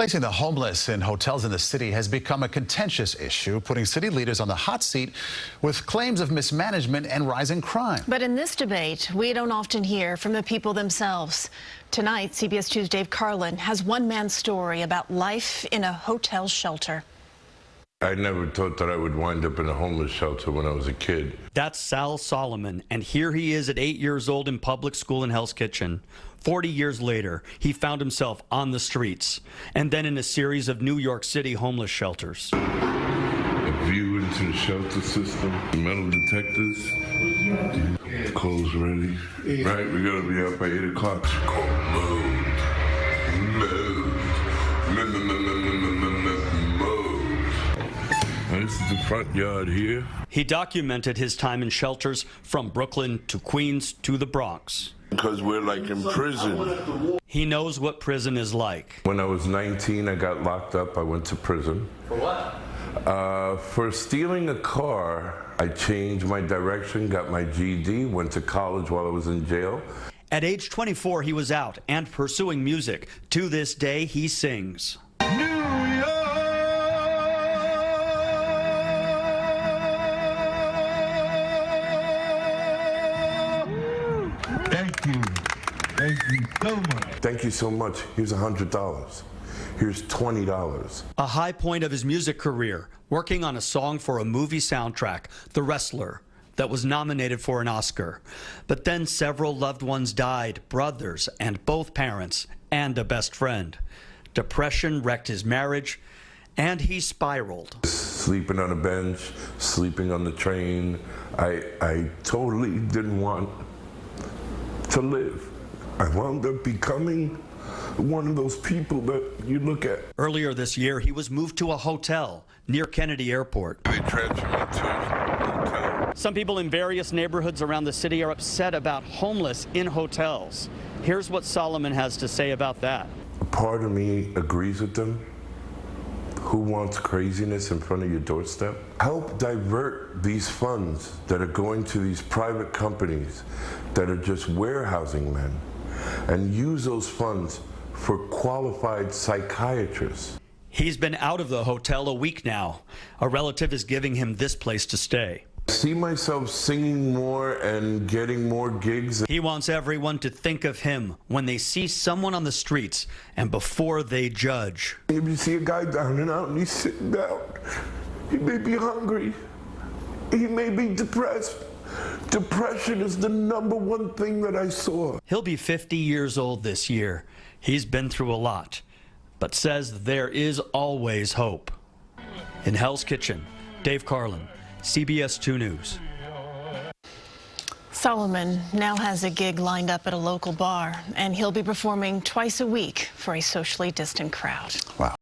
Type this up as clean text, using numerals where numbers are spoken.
Placing the homeless in hotels in the city has become a contentious issue, putting city leaders on the hot seat with claims of mismanagement and rising crime. But in this debate, we don't often hear from the people themselves. Tonight, CBS2's Dave Carlin has one man's story about life in a hotel shelter. I never thought that I would wind up in a homeless shelter when I was a kid. That's Sal Solomon, and here he is at 8 years old in public school in Hell's Kitchen. 40 years later, he found himself on the streets, and then in a series of New York City homeless shelters. A view into the shelter system, metal detectors, clothes ready. Right, we gotta be up by 8 o'clock. Move. This is the front yard here. He documented his time in shelters from Brooklyn to Queens to the Bronx. Because we're like in prison. He knows what prison is like. When I was 19, I got locked up. I went to prison. For what? For stealing a car. I changed my direction, got my GED, went to college while I was in jail. At age 24, he was out and pursuing music. To this day, he sings. Thank you. Thank you so much. Thank you so much. Here's $100. Here's $20. A high point of his music career, working on a song for a movie soundtrack, The Wrestler, that was nominated for an Oscar. But then several loved ones died, brothers and both parents, and a best friend. Depression wrecked his marriage, and he spiraled. Sleeping on a bench, sleeping on the train. I totally didn't want to live. I wound up becoming one of those people that you look at. Earlier this year, he was moved to a hotel near Kennedy Airport. They transferred me to a hotel. Some people in various neighborhoods around the city are upset about homeless in hotels. Here's what Solomon has to say about that. A part of me agrees with them. Who wants craziness in front of your doorstep? Help divert these funds that are going to these private companies that are just warehousing men, and use those funds for qualified psychiatrists. He's been out of the hotel a week now. A relative is giving him this place to stay. I see myself singing more and getting more gigs. He wants everyone to think of him when they see someone on the streets and before they judge. If you see a guy down and out and he's sitting down, he may be hungry, he may be depressed. Depression is the #1 thing that I saw. He'll be 50 years old this year. He's been through a lot, but says there is always hope. In Hell's Kitchen, Dave Carlin, CBS2 News. Solomon now has a gig lined up at a local bar, and he'll be performing twice a week for a socially distant crowd. Wow.